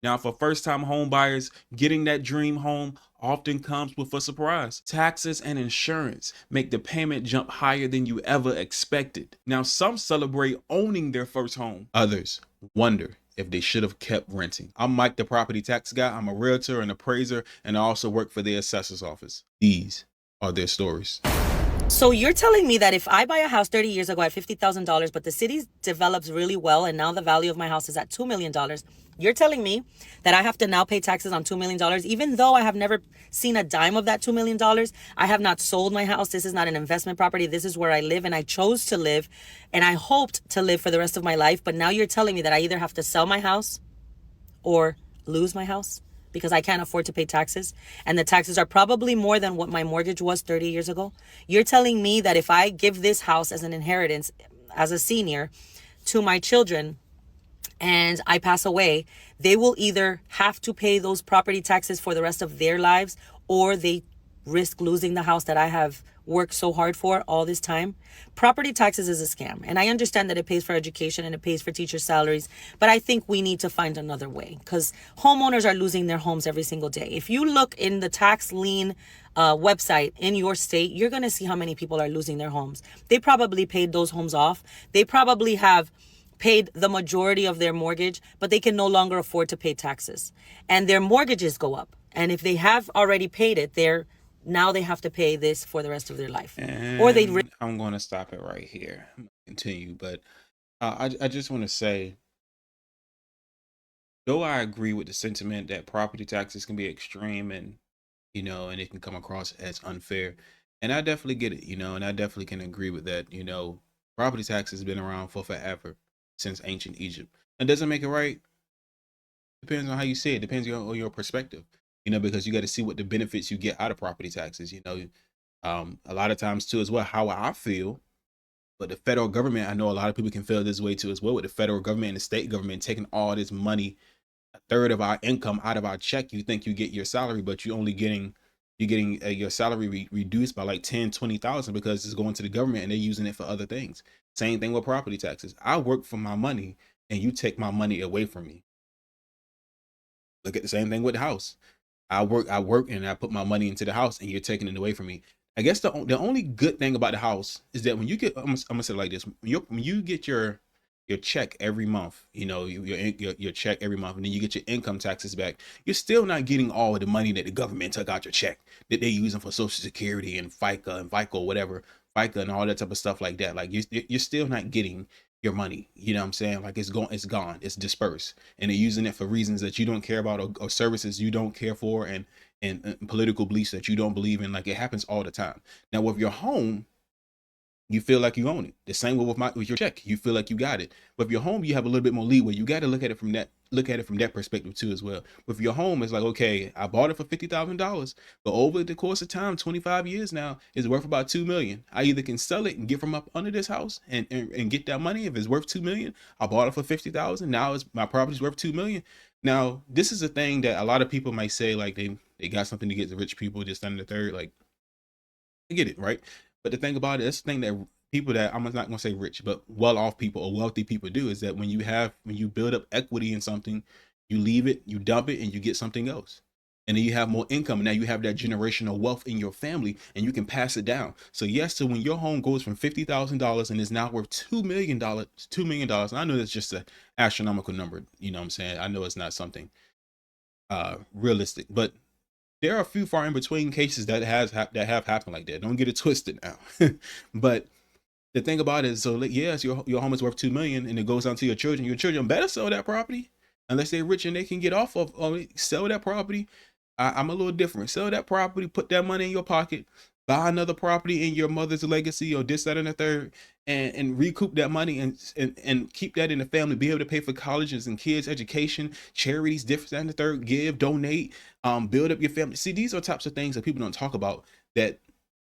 Now, for first-time home buyers, getting that dream home often comes with a surprise. Taxes and insurance make the payment jump higher than you ever expected. Now, some celebrate owning their first home. Others wonder if they should have kept renting. I'm Mike, the property tax guy. I'm a realtor and appraiser, and I also work for the assessor's office. These are their stories. So you're telling me that if I buy a house 30 years ago at $50,000, but the city develops really well and now the value of my house is at $2 million, you're telling me that I have to now pay taxes on $2 million, even though I have never seen a dime of that $2 million? I have not sold my house. This is not an investment property. This is where I live and I chose to live and I hoped to live for the rest of my life. But now you're telling me that I either have to sell my house or lose my house because I can't afford to pay taxes. And the taxes are probably more than what my mortgage was 30 years ago. You're telling me that if I give this house as an inheritance as a senior to my children and I pass away, they will either have to pay those property taxes for the rest of their lives or they risk losing the house that I have worked so hard for all this time. Property taxes is a scam. And I understand that it pays for education and it pays for teachers' salaries, but I think we need to find another way because homeowners are losing their homes every single day. If you look in the tax lien website in your state, you're going to see how many people are losing their homes. They probably paid those homes off. They probably have paid the majority of their mortgage, but they can no longer afford to pay taxes. And their mortgages go up. And if they have already paid it, now they have to pay this for the rest of their life. Or they I'm going to stop it right here. I'm going to continue, but I just want to say, though I agree with the sentiment that property taxes can be extreme and and it can come across as unfair, and I definitely get it, and I definitely can agree with that. Property tax has been around for forever, since ancient Egypt. It doesn't make it right. Depends on how you see it. Depends on your perspective. Because you got to see what the benefits you get out of property taxes. A lot of times too as well how I feel. But the federal government, I know a lot of people can feel this way too as well, with the federal government and the state government taking all this money, a third of our income out of our check. You think you get your salary, but you're getting your salary reduced by like 10, 20,000 because it's going to the government and they're using it for other things. Same thing with property taxes. I work for my money and you take my money away from me. Look at the same thing with the house. I work and I put my money into the house and you're taking it away from me. I guess the only good thing about the house is that when you get, I'm gonna say it like this, when you get your check every month, your check every month, and then you get your income taxes back, you're still not getting all of the money that the government took out your check that they're using for Social Security and FICA, whatever, FICA and all that type of stuff like that. Like you're still not getting your money. You know what I'm saying? Like it's gone, it's dispersed, and they're using it for reasons that you don't care about, or services you don't care for, and political beliefs that you don't believe in. Like it happens all the time. Now with your home, you feel like you own it. The same way with your check, you feel like you got it. But with your home, you have a little bit more leeway. You got to look at it from that perspective too as well. With your home, it's like, okay, I bought it for $50,000, but over the course of time, 25 years now, it's worth about 2 million. I either can sell it and get from up under this house and get that money. If it's worth 2 million, I bought it for 50,000. Now it's my property's worth 2 million. Now this is a thing that a lot of people might say, like they got something to get the rich people, just under the third. Like I get it, right? But the thing about it, that's the thing that people that, I'm not gonna say rich, but well-off people or wealthy people do, is that when you build up equity in something, you leave it, you dump it, and you get something else. And then you have more income, and now you have that generational wealth in your family, and you can pass it down. So yes, so when your home goes from $50,000 and is now worth $2 million, $2 million, and I know that's just an astronomical number. You know what I'm saying? I know it's not something realistic, but there are a few far in between cases that that have happened like that. Don't get it twisted now. But the thing about it is, so like, yes, your home is worth 2 million, and it goes down to your children. Your children better sell that property, unless they're rich and they can get off of sell that property. I'm a little different. Sell that property, put that money in your pocket, buy another property in your mother's legacy or this, that, and the third, and recoup that money, and keep that in the family. Be able to pay for colleges and kids' education, charities, different, that, and the third. Give, donate, build up your family. See, these are types of things that people don't talk about. That,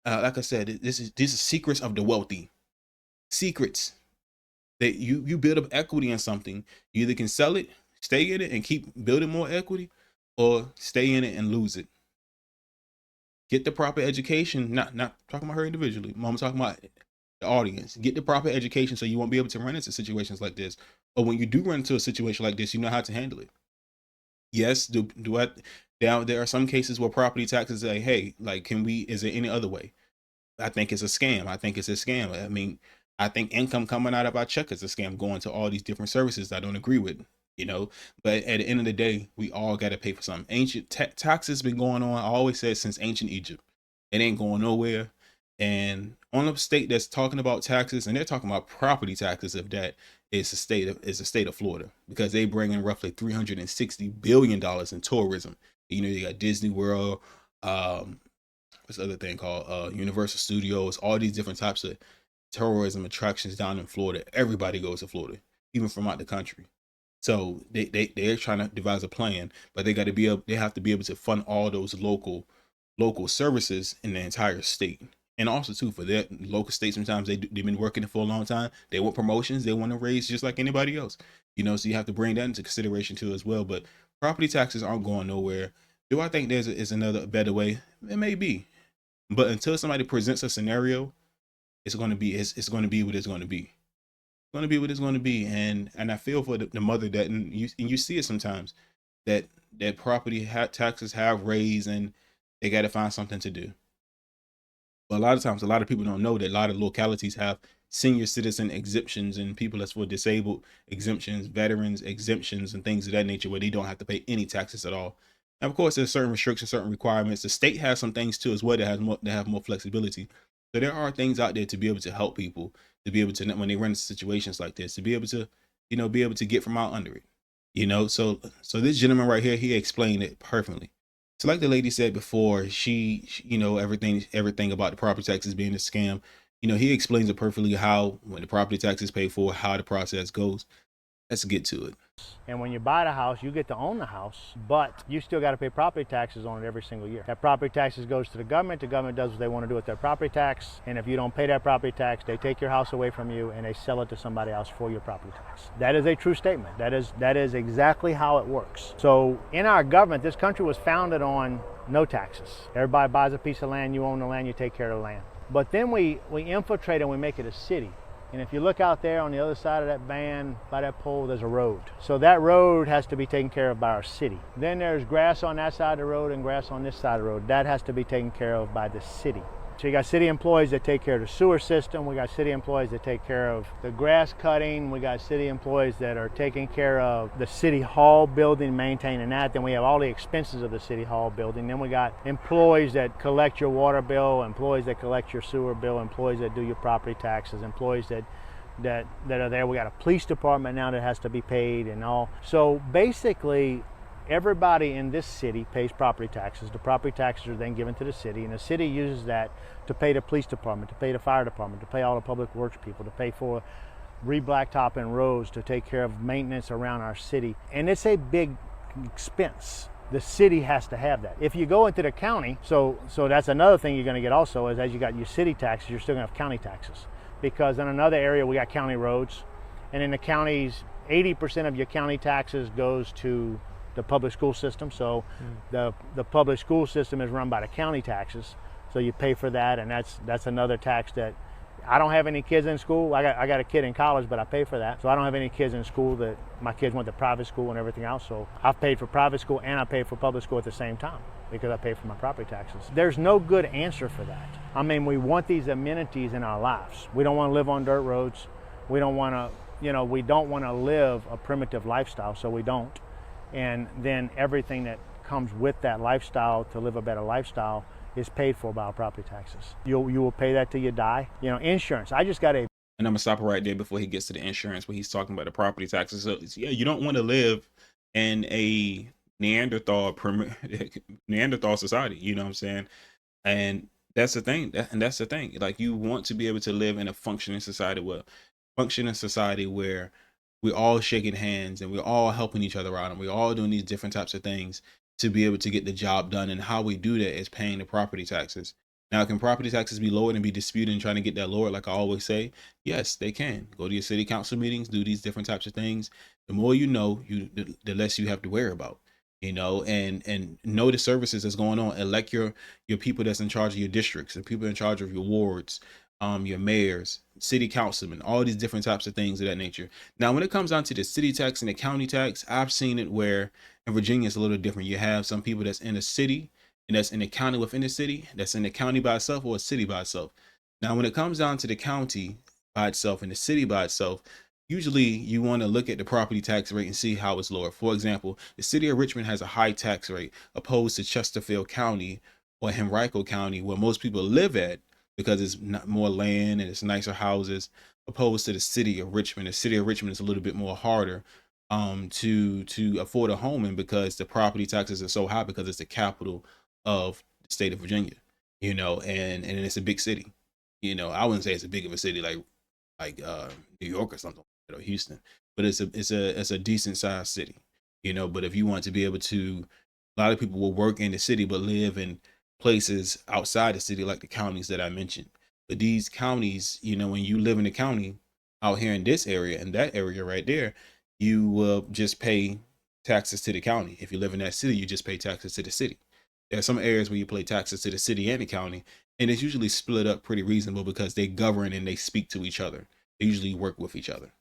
like I said, this is secrets of the wealthy. Secrets that you build up equity in something. You either can sell it, stay in it, and keep building more equity, or stay in it and lose it. Get the proper education. Not talking about her individually. I'm talking about the audience. Get the proper education so you won't be able to run into situations like this. Or when you do run into a situation like this, you know how to handle it. Yes, do I? Now there are some cases where property taxes say, hey, like, can we? Is there any other way? I think it's a scam. I think it's a scam. I mean, I think income coming out of our check is a scam, going to all these different services I don't agree with, you know. But at the end of the day, we all got to pay for something. Ancient taxes been going on. I always said since ancient Egypt, it ain't going nowhere. And on a state that's talking about taxes, and they're talking about property taxes, if that is the state of Florida, because they bring in roughly $360 billion in tourism. You know, you got Disney World, um, this other thing called Universal Studios, all these different types of tourism attractions down in Florida. Everybody goes to Florida, even from out the country. So they're trying to devise a plan, but they have to be able to fund all those local services in the entire state. And also too, for their local state, sometimes they've been working for a long time. They want promotions, they want to raise just like anybody else. You know, so you have to bring that into consideration too as well. But property taxes aren't going nowhere. Do I think is another better way? It may be, but until somebody presents a scenario, it's going to be what it's going to be. It's going to be what it's going to be. And I feel for the mother that, and you see it sometimes, that property taxes have raised, and they got to find something to do. But a lot of times, a lot of people don't know that a lot of localities have senior citizen exemptions, and people that's for disabled exemptions, veterans exemptions, and things of that nature, where they don't have to pay any taxes at all. And of course, there's certain restrictions, certain requirements. The state has some things too as well that has more, that have more flexibility. So there are things out there to be able to help people, to be able to, when they run into situations like this, to be able to, be able to get from out under it. So this gentleman right here, he explained it perfectly. So like the lady said before, everything about the property taxes being a scam. He explains it perfectly, how when the property tax is paid for, how the process goes. Let's get to it. And when you buy the house, you get to own the house, but you still got to pay property taxes on it every single year. That property taxes goes to the government. The government does what they want to do with their property tax. And if you don't pay that property tax, they take your house away from you and they sell it to somebody else for your property tax. That is a true statement. That is exactly how it works. So in our government, this country was founded on no taxes. Everybody buys a piece of land, you own the land, you take care of the land. But then we infiltrate and we make it a city. And if you look out there on the other side of that van, by that pole, there's a road. So that road has to be taken care of by our city. Then there's grass on that side of the road and grass on this side of the road. That has to be taken care of by the city. So you got city employees that take care of the sewer system. We got city employees that take care of the grass cutting. We got city employees that are taking care of the city hall building, maintaining that. Then we have all the expenses of the city hall building. Then we got employees that collect your water bill, employees that collect your sewer bill, employees that do your property taxes, employees that are there. We got a police department now that has to be paid and all. So basically, everybody in this city pays property taxes. The property taxes are then given to the city, and the city uses that to pay the police department, to pay the fire department, to pay all the public works people, to pay for re-blacktopping roads, to take care of maintenance around our city. And it's a big expense. The city has to have that. If you go into the county, so that's another thing you're going to get also, is as you got your city taxes, you're still going to have county taxes. Because in another area we got county roads, and in the counties, 80% of your county taxes goes to the public school system. So the public school system is run by the county taxes. So you pay for that, and that's another tax that I don't have any kids in school. I got a kid in college, but I pay for that. So I don't have any kids in school. That my kids went to private school and everything else. So I've paid for private school and I paid for public school at the same time because I pay for my property taxes. There's no good answer for that. I mean, we want these amenities in our lives. We don't want to live on dirt roads. We don't want to, we don't want to live a primitive lifestyle, so we don't. And then everything that comes with that lifestyle, to live a better lifestyle, is paid for by our property taxes. You will pay that till you die. Insurance. I just got a. And I'm gonna stop it right there before he gets to the insurance, where he's talking about the property taxes. So yeah, you don't want to live in a Neanderthal society. You know what I'm saying? And that's the thing. That's the thing. Like, you want to be able to live in a functioning society, where we're all shaking hands and we're all helping each other out, and we're all doing these different types of things to be able to get the job done. And how we do that is paying the property taxes. Now, can property taxes be lowered and be disputed and trying to get that lowered? Like I always say, yes, they can. Go to your city council meetings, do these different types of things. The more you know, the less you have to worry about. And know the services that's going on. Elect your people that's in charge of your districts, the people in charge of your wards. your mayors, city councilmen, all these different types of things of that nature. Now, when it comes down to the city tax and the county tax, I've seen it where in Virginia it's a little different. You have some people that's in a city and that's in the county within the city, that's in the county by itself or a city by itself. Now, when it comes down to the county by itself and the city by itself, usually you want to look at the property tax rate and see how it's lower. For example, the city of Richmond has a high tax rate opposed to Chesterfield County or Henrico County, where most people live at, because it's not more land and it's nicer houses, opposed to the city of Richmond. The city of Richmond is a little bit more harder to afford a home in, because the property taxes are so high, because it's the capital of the state of Virginia, and it's a big city. I wouldn't say it's a big of a city like New York or something, or Houston, but it's a decent sized city, but if you want to be able to, a lot of people will work in the city but live in places outside the city, like the counties that I mentioned. But these counties, when you live in the county out here in this area and that area right there, you will just pay taxes to the county. If you live in that city, you just pay taxes to the city. There are some areas where you pay taxes to the city and the county, and it's usually split up pretty reasonable because they govern and they speak to each other. They usually work with each other.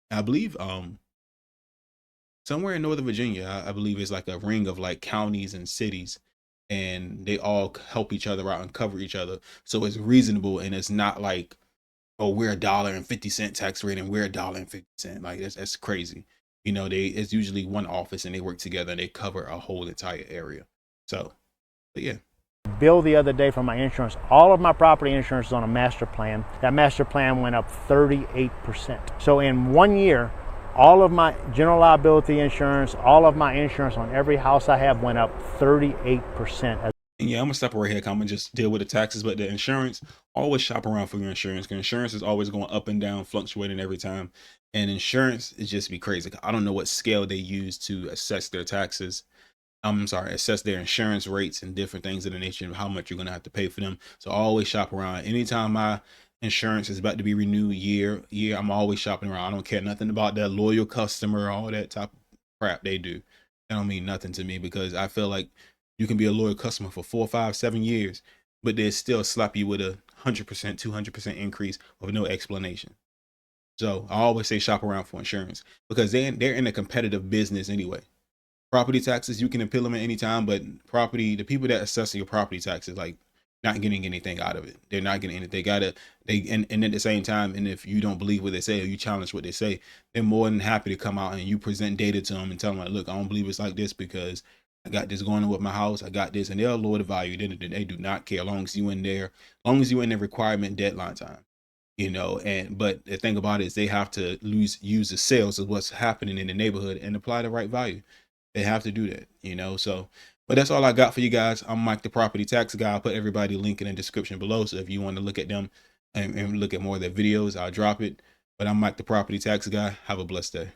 I believe somewhere in Northern Virginia, I believe it's like a ring of like counties and cities, and they all help each other out and cover each other. So it's reasonable, and it's not like, oh, we're $1.50 tax rate and we're $1.50. Like that's crazy. It's usually one office and they work together and they cover a whole entire area. So, but yeah. Bill the other day for my insurance. All of my property insurance is on a master plan. That master plan went up 38%. So in 1 year, all of my general liability insurance, all of my insurance on every house I have went up 38%. And yeah, I'm gonna stop right here. I'm gonna just deal with the taxes, but the insurance, always shop around for your insurance, because insurance is always going up and down, fluctuating every time. And insurance is just be crazy. I don't know what scale they use to assess their taxes. I'm sorry, assess their insurance rates and different things of the nature of how much you're gonna have to pay for them. So always shop around. Anytime my insurance is about to be renewed year, I'm always shopping around. I don't care nothing about that loyal customer, all that type of crap they do. That don't mean nothing to me, because I feel like you can be a loyal customer for 4, 5, 7 years, but they still slap you with 100%, 200% increase with no explanation. So I always say shop around for insurance, because they're in a competitive business anyway. Property taxes, you can appeal them at any time, but the people that assess your property taxes, like, not getting anything out of it. They're not getting anything. And at the same time, and if you don't believe what they say or you challenge what they say, they're more than happy to come out and you present data to them and tell them, like, look, I don't believe it's like this because I got this going on with my house. I got this, and they'll lower the value. They do not care, as long as you in there, as long as you in the requirement deadline time. But the thing about it is they have to use the sales of what's happening in the neighborhood and apply the right value. They have to do that. So, but that's all I got for you guys. I'm Mike, the property tax guy. I'll put everybody link in the description below. So if you want to look at them and look at more of their videos, I'll drop it. But I'm Mike, the property tax guy. Have a blessed day.